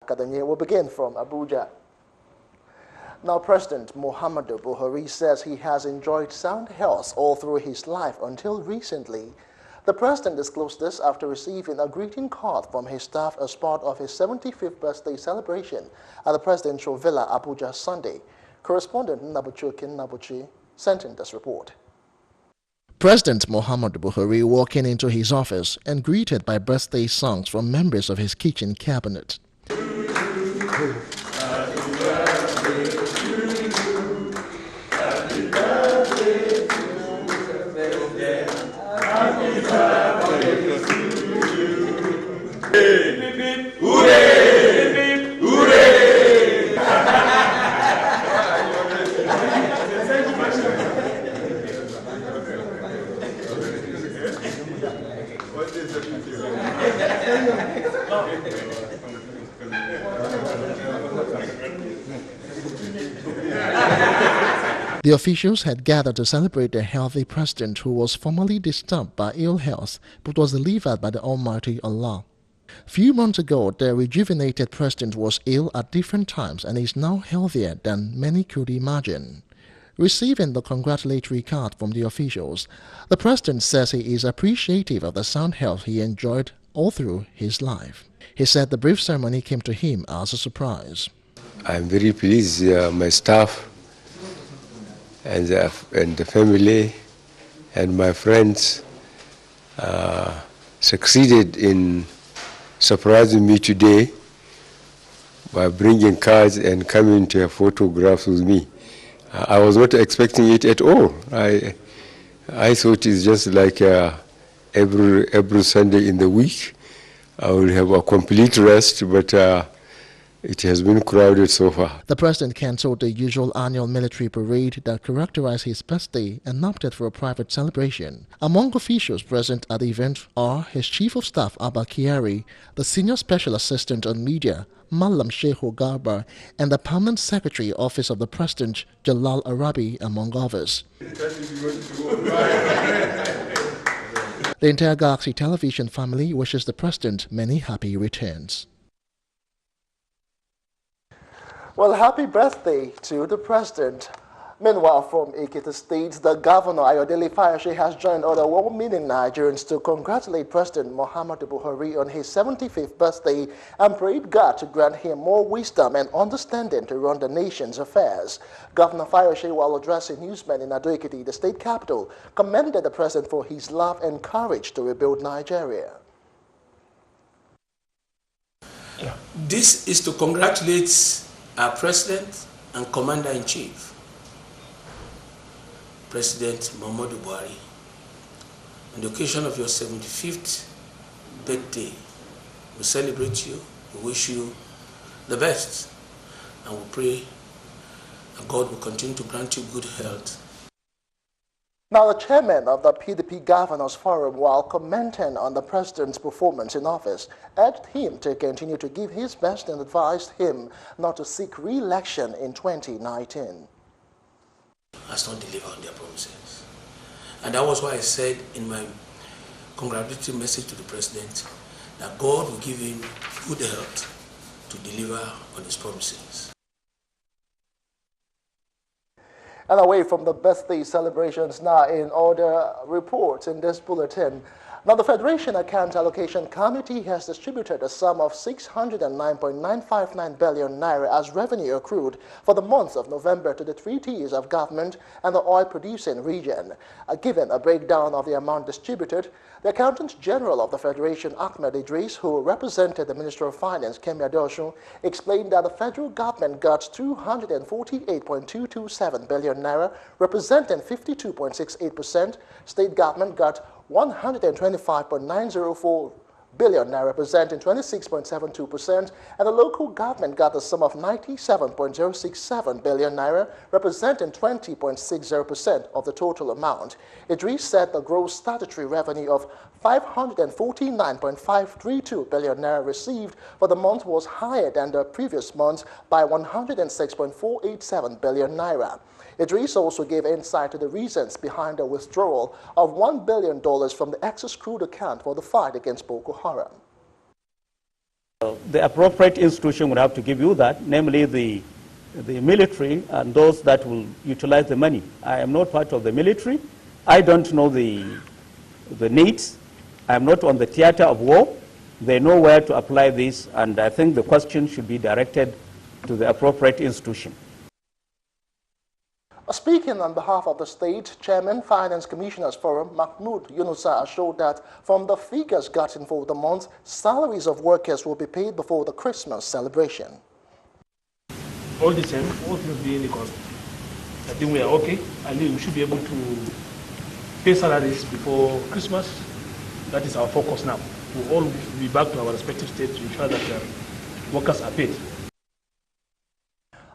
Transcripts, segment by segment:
Kadanye will begin from Abuja. Now, President Muhammadu Buhari says he has enjoyed sound health all through his life until recently. The president disclosed this after receiving a greeting card from his staff as part of his 75th birthday celebration at the presidential villa Abuja Sunday. Correspondent Nabuchu Nabuchi sent in this report. President Muhammadu Buhari walking into his office and greeted by birthday songs from members of his kitchen cabinet. The officials had gathered to celebrate the healthy president who was formerly disturbed by ill health but was delivered by the Almighty Allah. Few months ago, the rejuvenated president was ill at different times and is now healthier than many could imagine. Receiving the congratulatory card from the officials, the president says he is appreciative of the sound health he enjoyed all through his life. He said the brief ceremony came to him as a surprise. I'm very pleased my staff and the family and my friends succeeded in surprising me today by bringing cards and coming to have photographs with me. I was not expecting it at all. I thought it's just like every Sunday in the week I will have a complete rest, but it has been crowded so far. The president cancelled the usual annual military parade that characterized his birthday and opted for a private celebration. Among officials present at the event are his Chief of Staff Abba Kyari, the Senior Special Assistant on Media Malam Shehu Garba, and the Permanent Secretary Office of the President Jalal Arabi, among others. The entire Galaxy Television family wishes the president many happy returns. Well, happy birthday to the president. Meanwhile, from Ekiti State, the governor, Ayodele Fayose, has joined other well-meaning Nigerians to congratulate President Muhammadu Buhari on his 75th birthday and prayed God to grant him more wisdom and understanding to run the nation's affairs. Governor Fayose, while addressing newsmen in Ado-Ekiti, the state capital, commended the president for his love and courage to rebuild Nigeria. This is to congratulate our President and Commander-in-Chief, President Muhammadu Buhari, on the occasion of your 75th birthday. We celebrate you, we wish you the best, and we pray that God will continue to grant you good health. Now, the chairman of the PDP Governors Forum, while commenting on the president's performance in office, urged him to continue to give his best and advised him not to seek re-election in 2019. Has not delivered on their promises. And that was why I said in my congratulatory message to the president that God will give him good health to deliver on his promises. And away from the birthday celebrations now, in other reports in this bulletin. Now, the Federation Account Allocation Committee has distributed a sum of 609.959 billion naira as revenue accrued for the month of November to the three tiers of government and the oil-producing region. Given a breakdown of the amount distributed, the Accountant General of the Federation, Ahmed Idris, who represented the Minister of Finance, Kemi Adeosun, explained that the federal government got 248.227 billion naira, representing 52.68%. State government got 125.904 billion naira, representing 26.72%, and the local government got a sum of 97.067 billion naira, representing 20.60% of the total amount. Idris said the gross statutory revenue of 549.532 billion naira received for the month was higher than the previous month by 106.487 billion naira. Idris also gave insight to the reasons behind the withdrawal of $1 billion from the excess crude account for the fight against Boko Haram. The appropriate institution would have to give you that, namely the military and those that will utilize the money. I am not part of the military. I don't know the needs. I am not on the theater of war. They know where to apply this, and I think the question should be directed to the appropriate institution. Speaking on behalf of the state, Chairman Finance Commissioners Forum, Mahmoud Yunusa, assured that from the figures gotten for the month, salaries of workers will be paid before the Christmas celebration. All the same, all things being equal, I think we are okay. I think we should be able to pay salaries before Christmas. That is our focus now. We'll all be back to our respective states to ensure that workers are paid.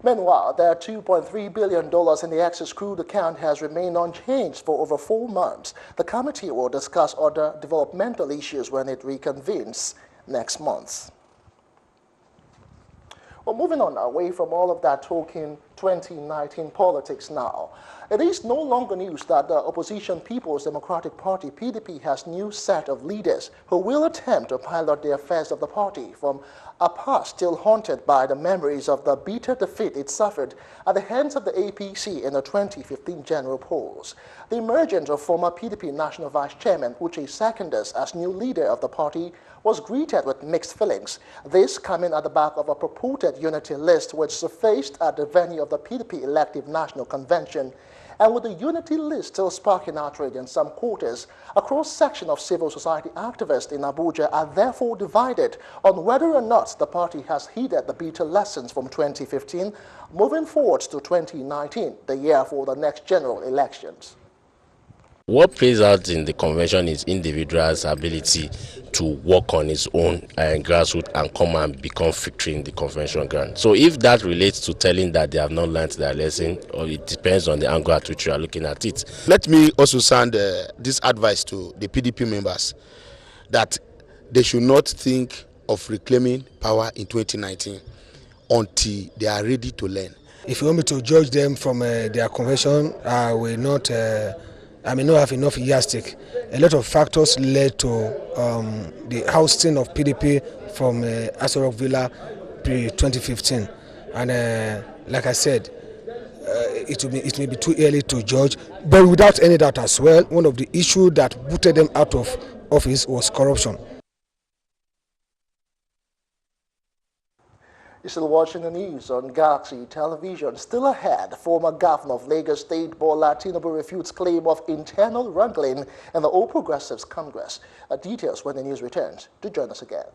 Meanwhile, their $2.3 billion in the excess crude account has remained unchanged for over 4 months. The committee will discuss other developmental issues when it reconvenes next month. Well, moving on away from all of that, talking 2019 politics now. It is no longer news that the opposition People's Democratic Party, PDP, has new set of leaders who will attempt to pilot the affairs of the party from a past still haunted by the memories of the bitter defeat it suffered at the hands of the APC in the 2015 general polls. The emergence of former PDP National Vice Chairman Uche Secondus as new leader of the party was greeted with mixed feelings. This coming at the back of a purported unity list which surfaced at the venue of the PDP Elective National Convention. And with the unity list still sparking outrage in some quarters, a cross-section of civil society activists in Abuja are therefore divided on whether or not the party has heeded the bitter lessons from 2015, moving forward to 2019, the year for the next general elections. What plays out in the convention is individuals' ability to work on his own grassroots and come and become victory in the convention ground. So if that relates to telling that they have not learned their lesson, or it depends on the angle at which you are looking at it. Let me also send this advice to the PDP members that they should not think of reclaiming power in 2019 until they are ready to learn. If you want me to judge them from their convention, I may not have enough yardstick. A lot of factors led to the ousting of PDP from Aso Rock Villa pre-2015. And like I said, it may be too early to judge, but without any doubt as well, one of the issues that booted them out of office was corruption. You're still watching the news on Galaxy Television. Still ahead, former governor of Lagos State, Bola Tinubu, refutes claim of internal wrangling in the All Progressives Congress. Details when the news returns. Do join us again.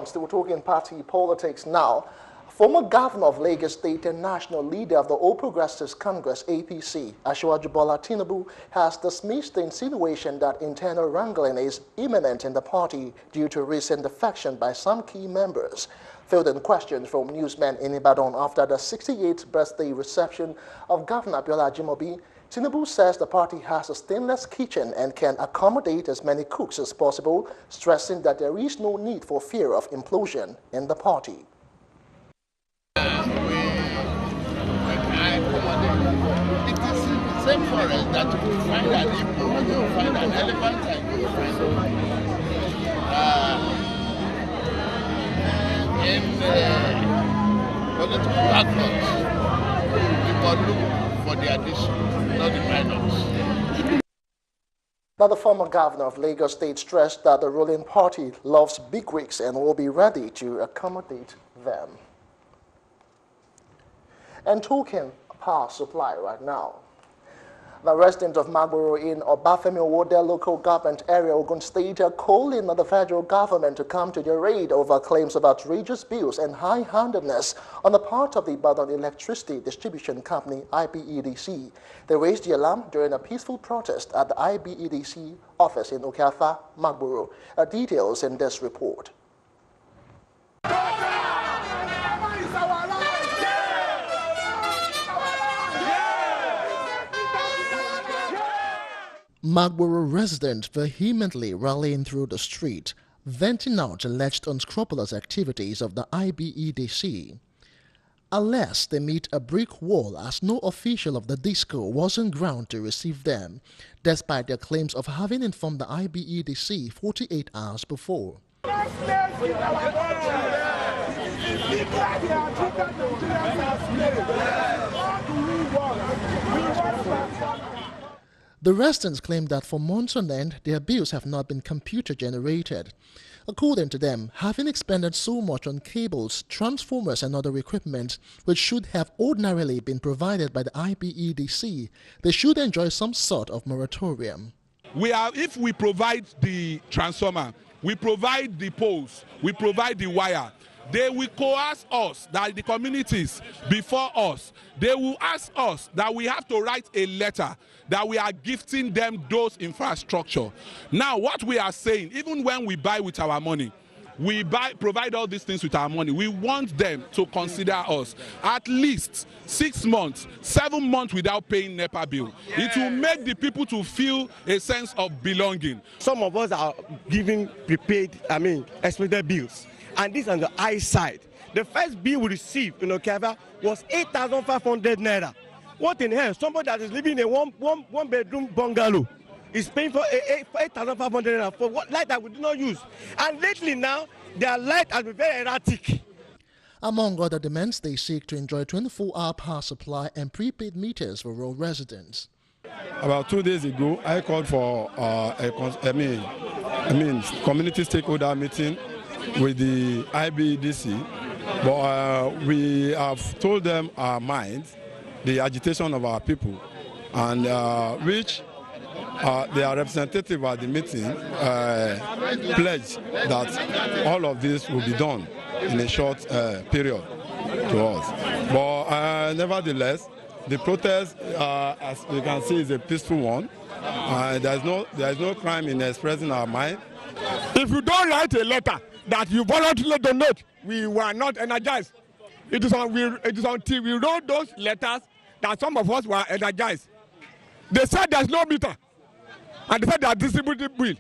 Still talking party politics now. Former governor of Lagos State and national leader of the All Progressives Congress, APC, Asiwaju Bola Tinubu, has dismissed the insinuation that internal wrangling is imminent in the party due to recent defection by some key members. Fielding questions from newsmen in Ibadan after the 68th birthday reception of Governor Abiola Ajimobi, Tinubu says the party has a stainless kitchen and can accommodate as many cooks as possible, stressing that there is no need for fear of implosion in the party. It is in the same forest that you will find an hippo, you will find an elephant, and you will find in political backgrounds, people look for the addition, not the minus. Now, the former governor of Lagos State stressed that the ruling party loves big wigs and will be ready to accommodate them. And talking power supply right now. The residents of Magboro in Obafemi Owode local government area, Ogun State, are calling on the federal government to come to their aid over claims of outrageous bills and high-handedness on the part of the Ibadan Electricity Distribution Company, IBEDC. They raised the alarm during a peaceful protest at the IBEDC office in Okafa, Magboro. Details in this report. Magboro residents vehemently rallying through the street, venting out alleged unscrupulous activities of the IBEDC. Alas, they meet a brick wall as no official of the disco was on ground to receive them, despite their claims of having informed the IBEDC 48 hours before. The residents claim that for months on end, their bills have not been computer-generated. According to them, having expended so much on cables, transformers and other equipment, which should have ordinarily been provided by the IBEDC, they should enjoy some sort of moratorium. If we provide the transformer, we provide the poles, we provide the wire, they will coerce us, that the communities before us, they will ask us that we have to write a letter that we are gifting them those infrastructure. Now, what we are saying, even when we buy with our money, we provide all these things with our money, we want them to consider us at least 6 months, 7 months without paying NEPA bill. It will make the people to feel a sense of belonging. Some of us are giving expected bills. And this on the high side. The first bill we received in Okava was 8,500 naira. What in hell? Somebody that is living in a one bedroom bungalow is paying for 8,500 naira for what light that we do not use. And lately now, their light has been very erratic. Among other demands, they seek to enjoy 24-hour power supply and prepaid meters for rural residents. About 2 days ago, I called for community stakeholder meeting with the IBEDC, but we have told them our minds, the agitation of our people, and which their representative at the meeting pledged that all of this will be done in a short period to us. But nevertheless, the protest, as we can see, is a peaceful one. There is no crime in expressing our mind. If you don't write a letter that you voluntarily donate, we were not energized. It is until we wrote those letters that some of us were energized. They said there's no meter, and they said they are distributing bill.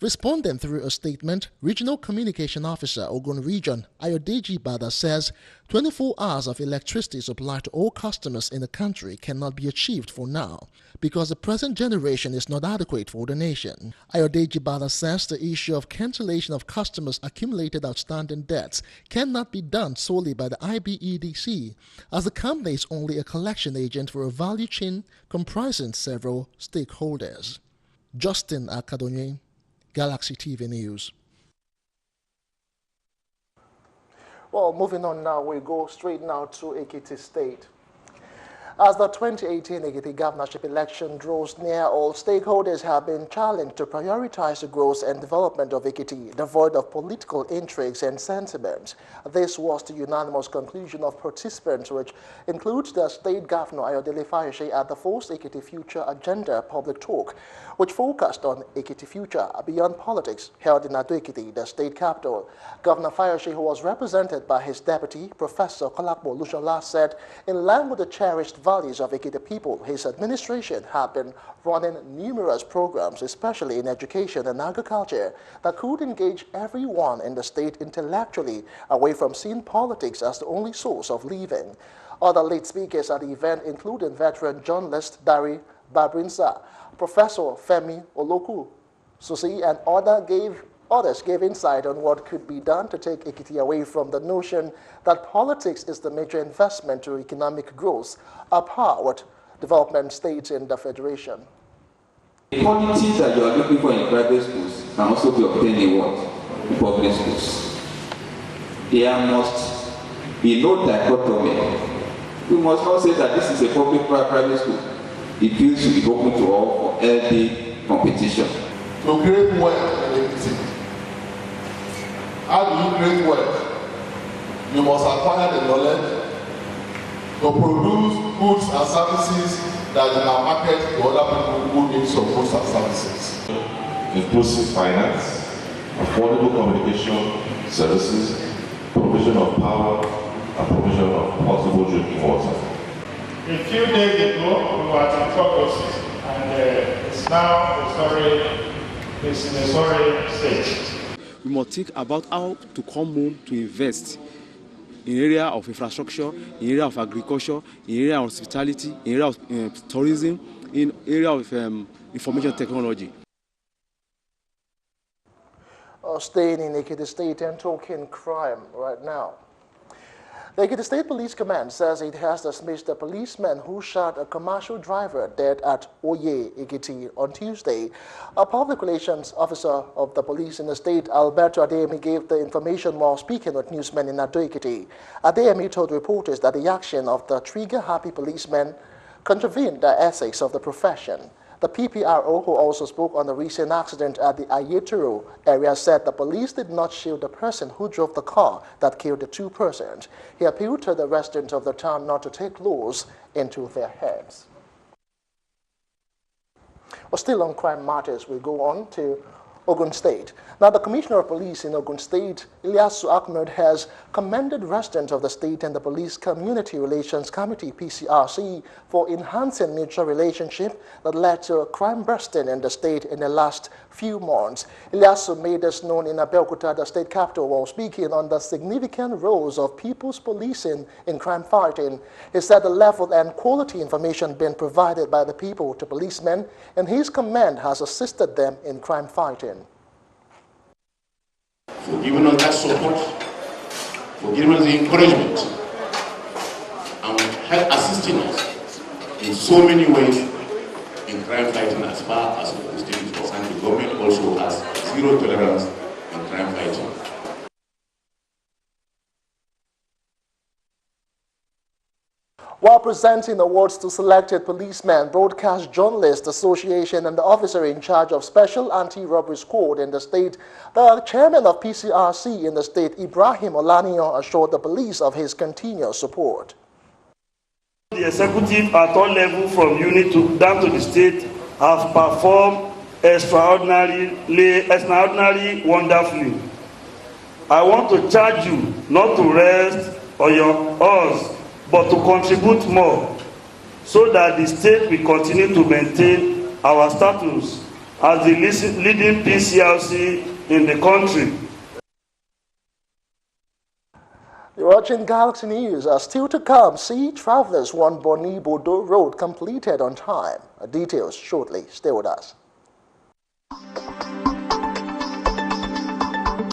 Responding through a statement, Regional Communication Officer, Ogun Region, Ayodeji Bada says 24 hours of electricity supply to all customers in the country cannot be achieved for now because the present generation is not adequate for the nation. Ayodeji Bada says the issue of cancellation of customers' accumulated outstanding debts cannot be done solely by the IBEDC, as the company is only a collection agent for a value chain comprising several stakeholders. Justin Akadonye, Galaxy TV News. Well, moving on now, we go straight now to Ekiti State. As the 2018 Ekiti governorship election draws near, all stakeholders have been challenged to prioritize the growth and development of Ekiti, devoid of political intrigues and sentiments. This was the unanimous conclusion of participants, which includes the State Governor Ayodele Fayose at the 4th Ekiti Future Agenda public talk, which focused on Ekiti future beyond politics, held in Ado-Ekiti, the state capital. Governor Fayose, who was represented by his deputy, Professor Kolakbo Lushola, said, in line with the cherished values of Ekiti people, his administration had been running numerous programs, especially in education and agriculture, that could engage everyone in the state intellectually, away from seeing politics as the only source of living. Other late speakers at the event, including veteran journalist Dari Babrinsa, Professor Femi Oloku Susi, and others gave insight on what could be done to take Ekiti away from the notion that politics is the major investment to economic growth, apart with development states in the federation. The qualities that you are looking for in private schools can also be obtained in what? In public schools. There must be no dichotomy. We must not say that this is a public-private school. The field should be open to all for healthy competition. To create wealth in Ekiti. How do you create wealth? You must acquire the knowledge to produce goods and services that you can market to other people who need some goods and services. Inclusive finance, affordable communication services, provision of power, and provision of potable drinking water. A few days ago, we were at Focuses, and it's now in a sorry stage. We must think about how to come home to invest in area of infrastructure, in area of agriculture, in area of hospitality, in area of tourism, in area of information technology. Staying in Ekiti State and talking crime right now. The Ekiti State Police Command says it has dismissed a policeman who shot a commercial driver dead at Oye, Ekiti on Tuesday. A public relations officer of the police in the state, Alberto Adeyemi, gave the information while speaking with newsmen in Ado Ekiti. Adeyemi told reporters that the action of the trigger-happy policeman contravened the ethics of the profession. The PPRO, who also spoke on the recent accident at the Ayetoro area, said the police did not shield the person who drove the car that killed the two persons. He appealed to the residents of the town not to take laws into their hands. Well, still on crime matters, we go on to Ogun State. Now, the Commissioner of Police in Ogun State, Ilyasu Ahmed, has commended residents of the state and the Police Community Relations Committee, PCRC, for enhancing mutual relationship that led to crime bursting in the state in the last few months. Ilyasu made this known in Abeokuta, the state capital, while speaking on the significant roles of people's policing in crime fighting. He said the level and quality information being provided by the people to policemen in his command has assisted them in crime fighting. For giving us that support, for giving us the encouragement, and assisting us in so many ways in crime fighting as far as the state is concerned. The government also has zero tolerance in crime fighting. While presenting awards to selected policemen, Broadcast Journalists Association, and the officer in charge of Special Anti-Robbery Squad in the state, the chairman of PCRC in the state, Ibrahim Olaniyan, assured the police of his continuous support. The executive at all levels from unit down to the state have performed extraordinarily wonderfully. I want to charge you not to rest on your oars, but to contribute more so that the state will continue to maintain our status as the leading PCRC in the country. You're watching Galaxy News. Still to come, Sea Travelers won Boni Bodo Road completed on time. Details shortly. Stay with us.